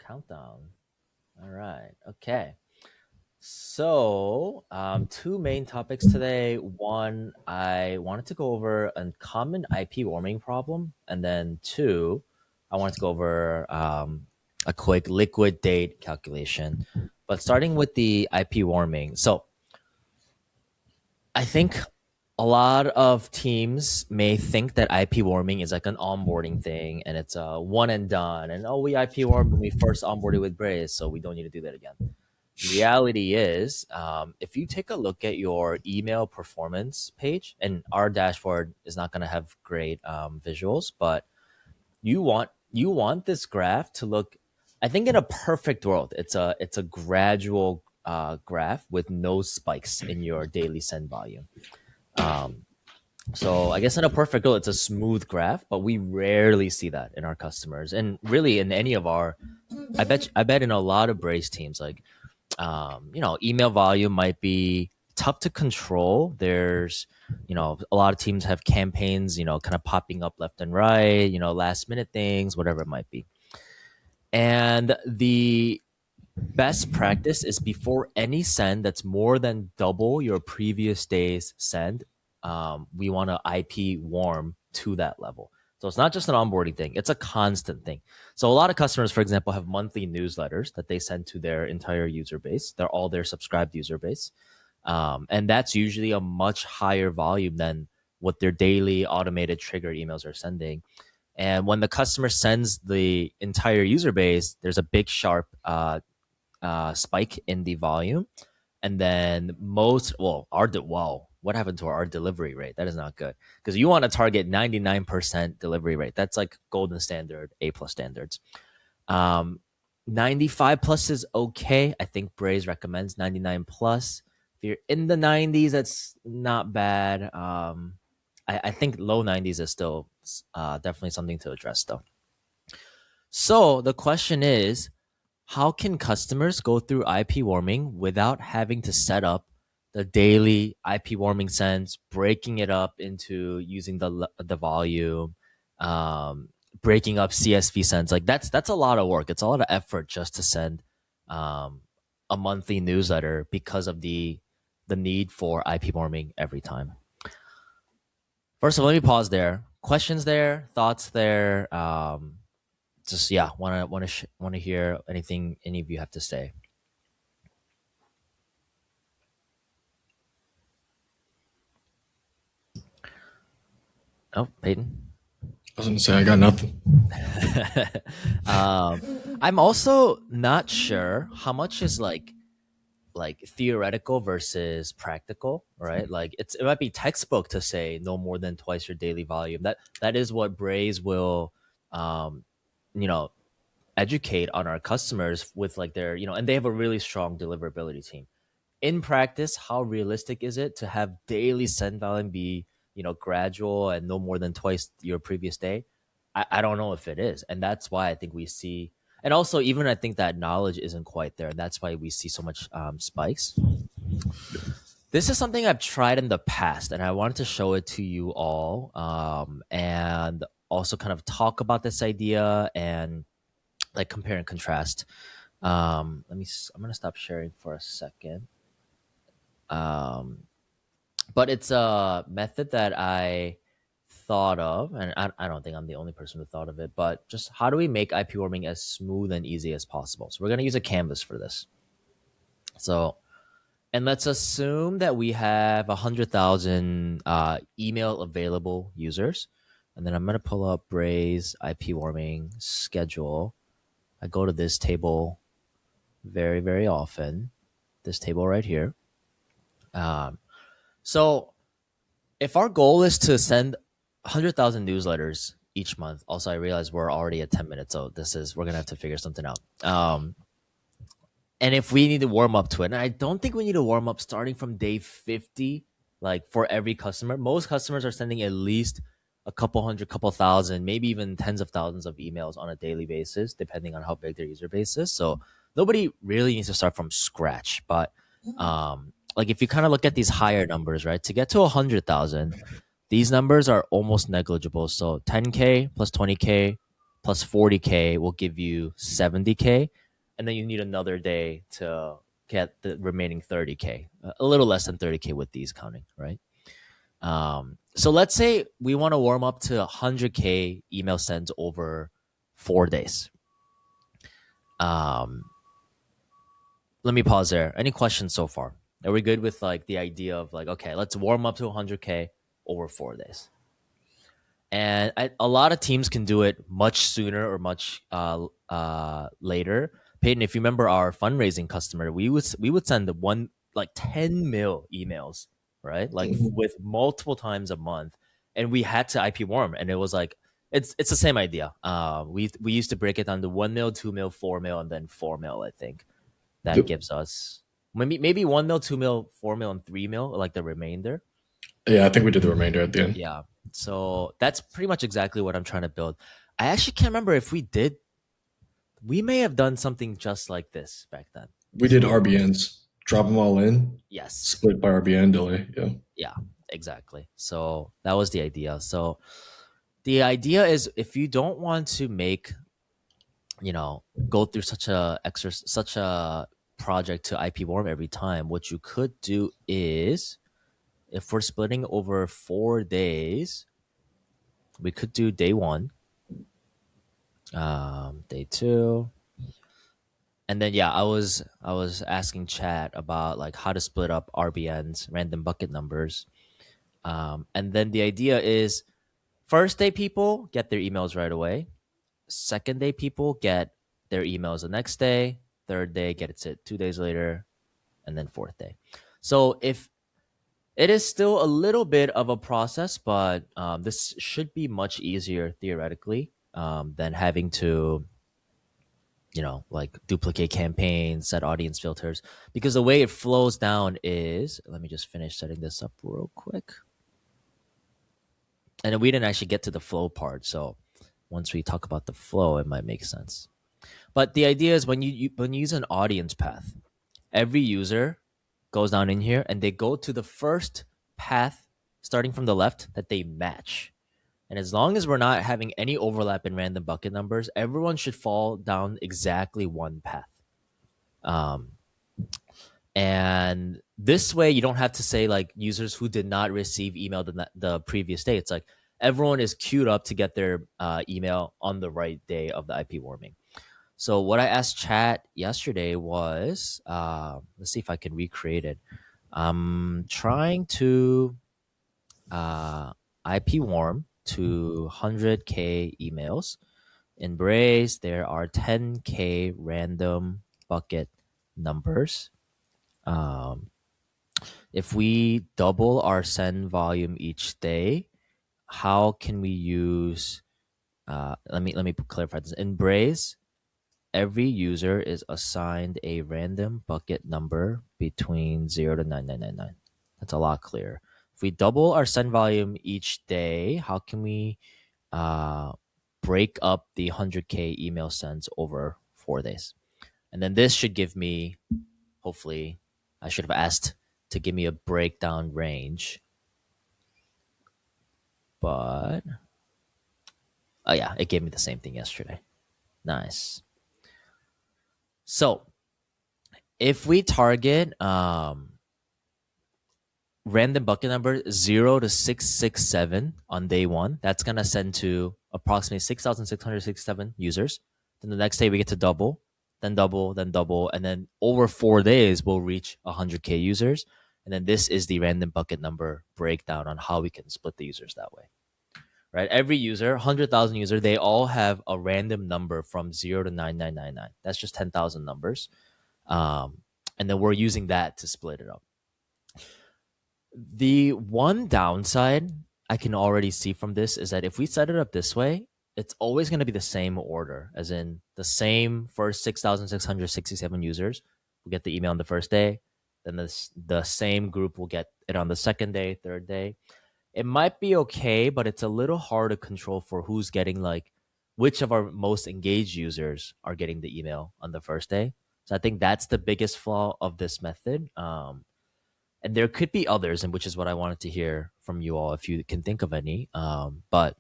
countdown. All right. Okay. So, two main topics today. One, I wanted to go over a common IP warming problem, and then two, I wanted to go over a quick liquid date calculation. But starting with the IP warming, so I think a lot of teams may think that IP warming is like an onboarding thing, and it's a one and done. And oh, we IP warmed when we first onboarded with Braze, so we don't need to do that again. Reality is, if you take a look at your email performance page, and our dashboard is not going to have great visuals, but you want this graph to look. I think in a perfect world, it's a gradual graph with no spikes in your daily send volume. So I guess in a perfect world, it's a smooth graph, but we rarely see that in our customers, and really in any of our. I bet in a lot of Braze teams, like email volume might be tough to control. There's, a lot of teams have campaigns, kind of popping up left and right, last minute things, whatever it might be. And the best practice is before any send that's more than double your previous day's send, we want to IP warm to that level. So it's not just an onboarding thing, it's a constant thing. So a lot of customers, for example, have monthly newsletters that they send to their entire user base. They're all their subscribed user base. And that's usually a much higher volume than what their daily automated trigger emails are sending. And when the customer sends the entire user base, there's a big sharp spike in the volume. And then what happened to our delivery rate? That is not good, because you want to target 99% delivery rate. That's like golden standard, A+ standards. 95 plus is okay. I think Braze recommends 99 plus. If you're in the 90s, that's not bad. I think low 90s is still definitely something to address, though. So the question is, how can customers go through IP warming without having to set up the daily IP warming sends, breaking it up into using the volume, breaking up CSV sends? Like that's a lot of work. It's a lot of effort just to send a monthly newsletter because of the need for IP warming every time. First of all, let me pause there. Questions there, thoughts there. Just want to hear anything any of you have to say. Oh, Peyton. I was gonna say I got nothing. I'm also not sure how much is like theoretical versus practical, right? Like it might be textbook to say no more than twice your daily volume. That is what Braze will educate on our customers with like their, and they have a really strong deliverability team. In practice, how realistic is it to have daily send volume be, gradual and no more than twice your previous day? I don't know if it is. And that's why I think we see, and also even I think that knowledge isn't quite there. And that's why we see so much spikes. This is something I've tried in the past, and I wanted to show it to you all, and also kind of talk about this idea and like compare and contrast. I'm gonna stop sharing for a second. But it's a method that I thought of, and I don't think I'm the only person who thought of it, but just how do we make IP warming as smooth and easy as possible? So we're gonna use a canvas for this. So, and let's assume that we have 100,000 email available users. And then I'm gonna pull up Braze IP warming schedule. I go to this table very, very often. This table right here. So if our goal is to send 100,000 newsletters each month, also I realize we're already at 10 minutes, so we're gonna have to figure something out. And if we need to warm up to it, and I don't think we need to warm up starting from day 50, like for every customer. Most customers are sending at least a couple hundred, couple thousand, maybe even tens of thousands of emails on a daily basis, depending on how big their user base is. So nobody really needs to start from scratch. But like if you kind of look at these higher numbers, right, to get to 100,000, these numbers are almost negligible. So 10K plus 20K plus 40K will give you 70K. And then you need another day to get the remaining 30K, a little less than 30K with these counting, right? So let's say we want to warm up to 100K email sends over 4 days. Um, Let me pause there. Any questions so far? Are we good with like the idea of like, okay, let's warm up to 100K over 4 days? And a lot of teams can do it much sooner or much later. Peyton, if you remember our fundraising customer, we would send the one like 10 mil emails, right? Like Mhm. with multiple times a month, and we had to IP warm, and it was like it's the same idea. We used to break it down to 1 mil, 2 mil, 4 mil, and then 4 mil. I think that Yep. gives us maybe 1 mil, 2 mil, 4 mil, and 3 mil, like the remainder. Yeah, I think we did the remainder at the end. Yeah. So that's pretty much exactly what I'm trying to build. I actually can't remember if we did. We may have done something just like this back then. We did So RBNs, drop them all in, yes, split by RBN delay. Yeah. yeah, exactly. So that was the idea. So the idea is if you don't want to make, go through such a project to IP warm every time, what you could do is if we're splitting over 4 days, we could do day one, day two, and then yeah, I was asking chat about like how to split up RBNs, random bucket numbers, and then the idea is first day people get their emails right away, second day people get their emails the next day, third day gets it 2 days later, and then fourth day. So if it is still a little bit of a process, but this should be much easier theoretically than having to, like duplicate campaigns, set audience filters. Because the way it flows down is, let me just finish setting this up real quick. And then we didn't actually get to the flow part. So once we talk about the flow, it might make sense. But the idea is when you use an audience path, every user goes down in here and they go to the first path starting from the left that they match. And as long as we're not having any overlap in random bucket numbers, everyone should fall down exactly one path. Um, and this way, you don't have to say like users who did not receive email the previous day. It's like everyone is queued up to get their email on the right day of the IP warming. So what I asked chat yesterday was, let's see if I can recreate it. I'm trying to IP warm to 100K emails. In Braze, there are 10K random bucket numbers. Um, if we double our send volume each day, how can we use? Let me clarify this. In Braze, every user is assigned a random bucket number between 0 to 9999. That's a lot clearer. If we double our send volume each day, how can we uh, break up the 100K email sends over 4 days? And then this should give me, hopefully, I should have asked to give me a breakdown range. But, oh yeah, it gave me the same thing yesterday. Nice. So if we target random bucket number 0 to 667 on day one, that's going to send to approximately 6,667 users. Then the next day we get to double, then double, then double. And then over 4 days, we'll reach 100K users. And then this is the random bucket number breakdown on how we can split the users that way. Right? Every user, 100,000 user, they all have a random number from 0 to 9999. That's just 10,000 numbers. And then we're using that to split it up. The one downside I can already see from this is that if we set it up this way, it's always going to be the same order, as in the same first 6,667 users will get the email on the first day. Then the same group will get it on the second day, third day. It might be okay, but it's a little hard to control for who's getting like which of our most engaged users are getting the email on the first day. So I think that's the biggest flaw of this method. And there could be others, and which is what I wanted to hear from you all if you can think of any. But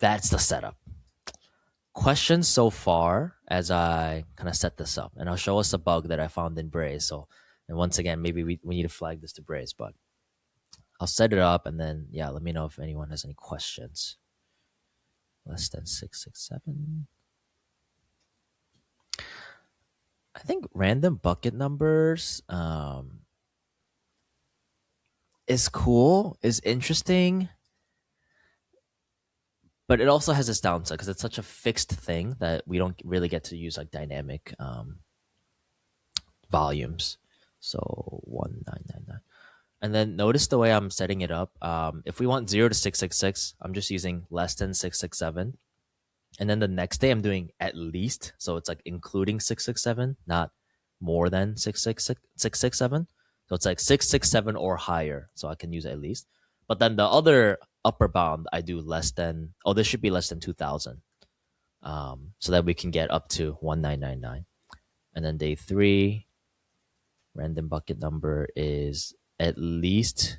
That's the setup. Questions so far as I kind of set this up, and I'll show us a bug that I found in Braze. So, and once again, maybe we need to flag this to Braze, but I'll set it up and then, yeah, let me know if anyone has any questions. Less than 667. I think random bucket numbers is cool, is interesting, but it also has its downside because it's such a fixed thing that we don't really get to use like dynamic volumes. So 1999. And then notice the way I'm setting it up. If we want 0 to 666, I'm just using less than 667. And then the next day I'm doing at least. So it's like including 667, not more than 667. So it's like 667 or higher. So I can use at least. But then the other upper bound, I do less than, oh, this should be less than 2000. So that we can get up to 1999. And then day 3, random bucket number is at least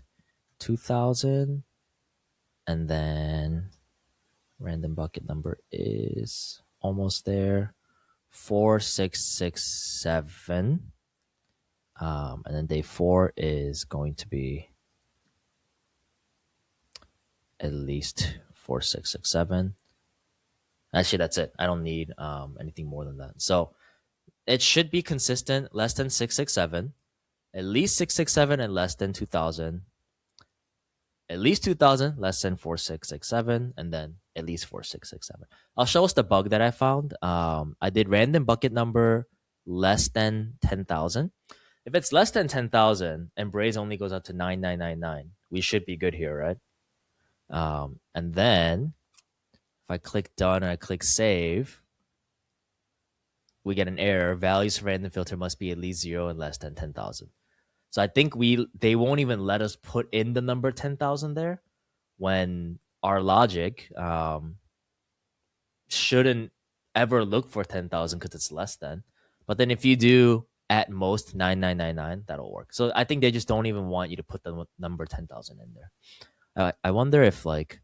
2000. And then random bucket number is almost there, 4667. And then day 4 is going to be at least 4667. Actually, that's it. I don't need anything more than that. So it should be consistent, less than 667, at least 667 and less than 2000, at least 2000, less than 4667, and then at least 4667. I'll show us the bug that I found. I did random bucket number less than 10,000. If it's less than 10,000 and Braze only goes out to 9999, we should be good here, right? And then if I click done and I click save, we get an error. Values for random filter must be at least 0 and less than 10,000. So I think they won't even let us put in the number 10,000 there when our logic shouldn't ever look for 10,000 because it's less than. But then if you do at most 9999, that'll work. So I think they just don't even want you to put the number 10,000 in there. I wonder if like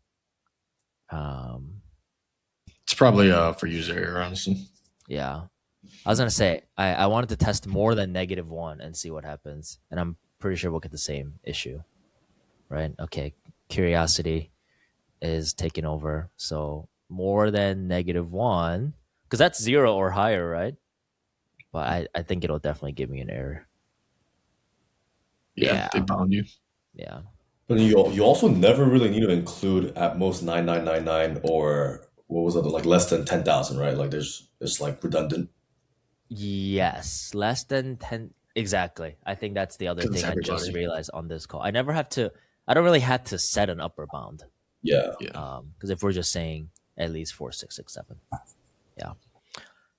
It's probably for user error, honestly. yeah. I was gonna say I wanted to test more than -1 and see what happens. And I'm pretty sure we'll get the same issue. Right? Okay. Curiosity is taking over. So more than -1, because that's 0 or higher, right? But I think it'll definitely give me an error. Yeah, Yeah. they bound you. Yeah. But you also never really need to include at most 9999 or what was it like less than 10,000, right? Like there's it's like redundant Yes. Less than 10. Exactly. I think that's the other Because it's thing I just everybody. realized on this call. I don't really have to set an upper bound. Yeah. Yeah. Because if we're just saying at least 4667. Yeah.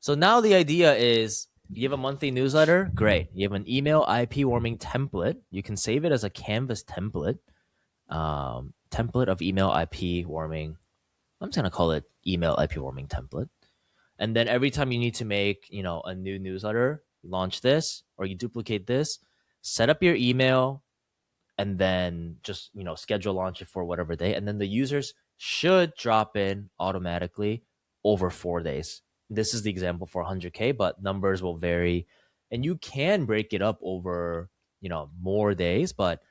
So now the idea is you have a monthly newsletter, great. You have an email IP warming template. You can save it as a Canvas template. Template of email IP warming. I'm just gonna call it email IP warming template. And then every time you need to make, a new newsletter, you launch this or you duplicate this, set up your email, and then just schedule launch it for whatever day, and then the users should drop in automatically over 4 days. This is the example for 100K, but numbers will vary, and you can break it up over more days. But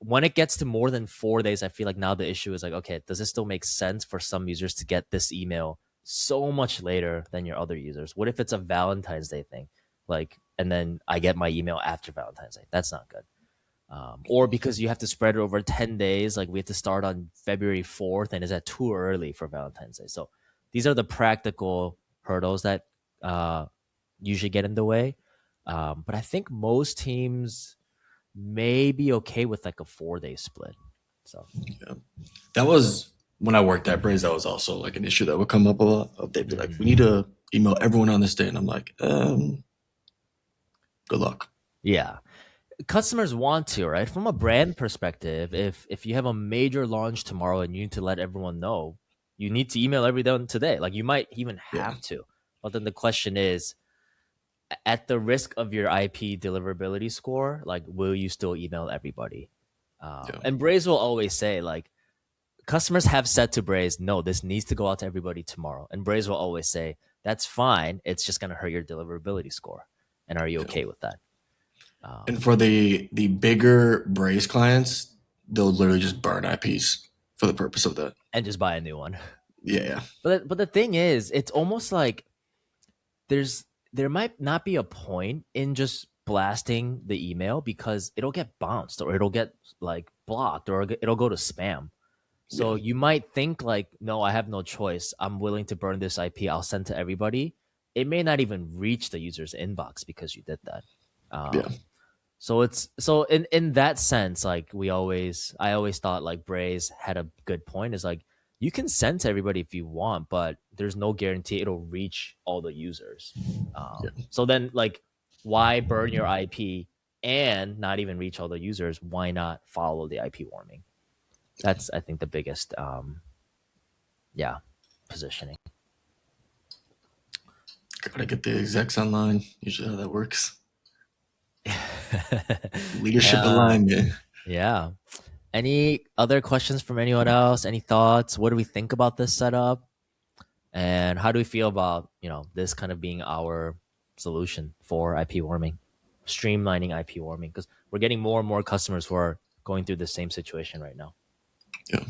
when it gets to more than 4 days, I feel like now the issue is like, okay, does it still make sense for some users to get this email so much later than your other users? What if it's a Valentine's Day thing, like, and then I get my email after Valentine's Day? That's not good. Or because you have to spread it over 10 days, like we have to start on February 4th, and is that too early for Valentine's Day? So these are the practical hurdles that usually get in the way. But I think most teams may be okay with like a 4-day split. So Yeah. That was when I worked at Braze. That was also like an issue that would come up a lot. They'd be like, "We need to email everyone on this day," and I'm like, "Good luck." yeah, customers want to, right? From a brand perspective, if you have a major launch tomorrow and you need to let everyone know, you need to email everyone today. Like you might even Yeah. have to. But then the question is, at the risk of your IP deliverability score, like will you still email everybody? Yeah. And Braze will always say like customers have said to Braze, no, this needs to go out to everybody tomorrow. And Braze will always say, that's fine. It's just going to hurt your deliverability score. And are you okay with that? And for the bigger Braze clients, they'll literally just burn IPs for the purpose of that. And just buy a new one. Yeah. But the thing is, it's almost like there might not be a point in just blasting the email because it'll get bounced or it'll get like blocked or it'll go to spam. So you might think like, no, I have no choice. I'm willing to burn this IP. I'll send to everybody. It may not even reach the user's inbox because you did that. Yeah. So in that sense, like I always thought like Braze had a good point. Is like you can send to everybody if you want, but there's no guarantee it'll reach all the users. So then like, why burn your IP and not even reach all the users? Why not follow the IP warming? That's I think the biggest positioning. Gotta get the execs online. Usually how that works. Leadership alignment. Yeah. Any other questions from anyone else? Any thoughts? What do we think about this setup? And how do we feel about, this kind of being our solution for IP warming, streamlining IP warming? Because we're getting more and more customers who are going through the same situation right now. Yeah.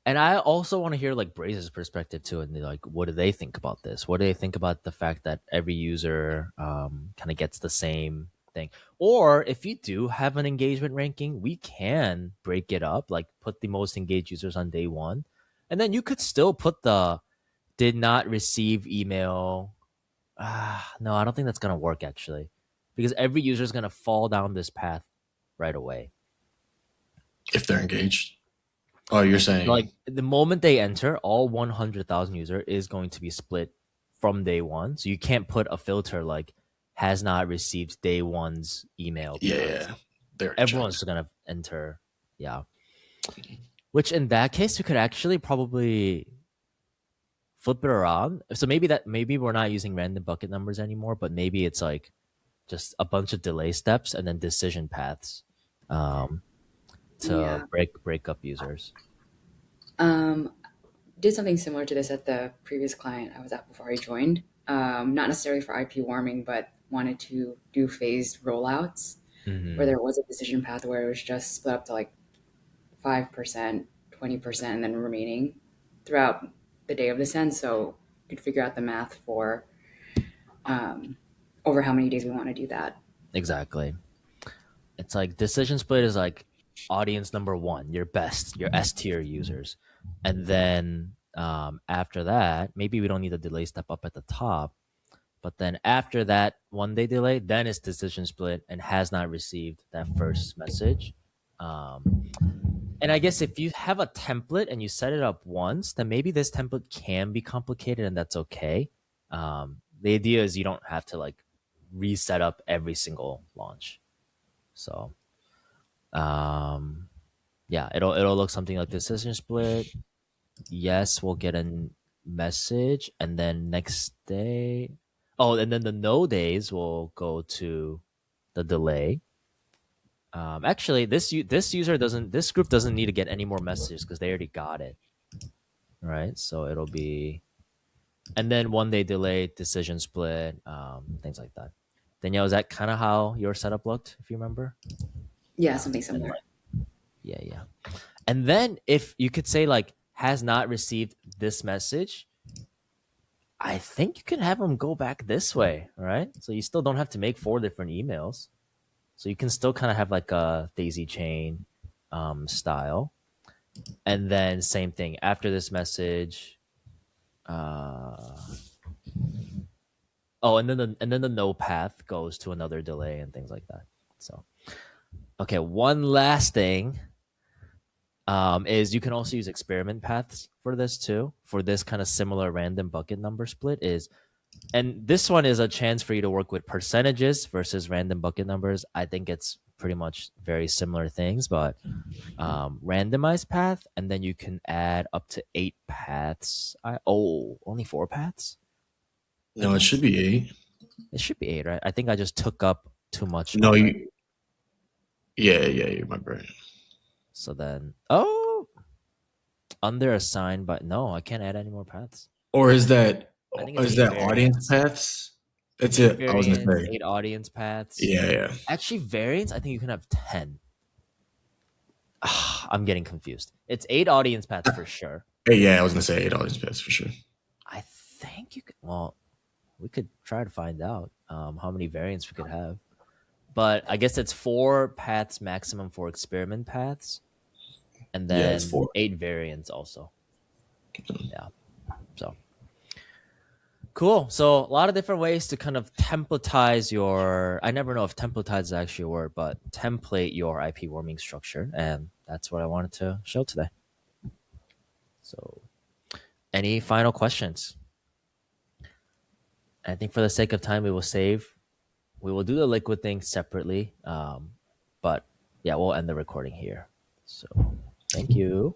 And I also want to hear like Braze's perspective too, and like, what do they think about this? What do they think about the fact that every user kind of gets the same thing? Or if you do have an engagement ranking, we can break it up, like put the most engaged users on day one, and then you could still put the did not receive email. No, I don't think that's gonna work actually, because every user is gonna fall down this path right away. If they're engaged. Oh, you're saying Like the moment they enter, all 100,000 user is going to be split from day one. So you can't put a filter like has not received day one's email. Yeah. Everyone's going to enter. Yeah. Which in that case, we could actually probably flip it around. So maybe we're not using random bucket numbers anymore, but maybe it's like just a bunch of delay steps and then decision paths. To break up users. Did something similar to this at the previous client I was at before I joined. Not necessarily for IP warming, but wanted to do phased rollouts where there was a decision path where it was just split up to like 5%, 20%, and then remaining throughout the day of the send. So you could figure out the math for over how many days we want to do that. Exactly. It's like decision split is like audience number one, your best, your S tier users. And then after that, maybe we don't need a delay step up at the top. But then after that 1 day delay, then it's decision split and has not received that first message. And I guess if you have a template and you set it up once, then maybe this template can be complicated and that's okay. The idea is you don't have to like reset up every single launch. So yeah, it'll look something like decision split. Yes, we'll get a message, and then next day, and then the no days will go to the delay. Actually, this group doesn't need to get any more messages because they already got it. Right, so it'll be, and then 1 day delay, decision split, things like that. Danielle, is that kind of how your setup looked, if you remember? Yeah, something similar. Yeah. And then if you could say like has not received this message, I think you can have them go back this way, right? So you still don't have to make 4 different emails. So you can still kind of have like a daisy chain style. And then same thing after this message. And then the no path goes to another delay and things like that. So okay, one last thing is you can also use experiment paths for this too. For this kind of similar random bucket number split and this one is a chance for you to work with percentages versus random bucket numbers. I think it's pretty much very similar things, but randomized path, and then you can add up to 8 paths. Only 4 paths? No, it should be 8. It should be 8, right? I think I just took up too much. No, you remember it. So then, under assigned, but no, I can't add any more paths. Or is that I think it's 8 audience variants. paths? That's 8 it. I was gonna variants, say. 8 audience paths. Yeah. Actually, variants, I think you can have 10. I'm getting confused. It's 8 audience paths for sure. Yeah, I was gonna say 8 audience paths for sure. I think you could, well, we could try to find out how many variants we could have. But I guess it's 4 paths maximum for experiment paths. And Yeah, then it's 4. 8 variants also. Yeah. So cool. So a lot of different ways to kind of templatize your, I never know if templatize is actually a word, but template your IP warming structure. And that's what I wanted to show today. So any final questions? I think for the sake of time, we will do the liquid thing separately. But yeah, we'll end the recording here. So thank you.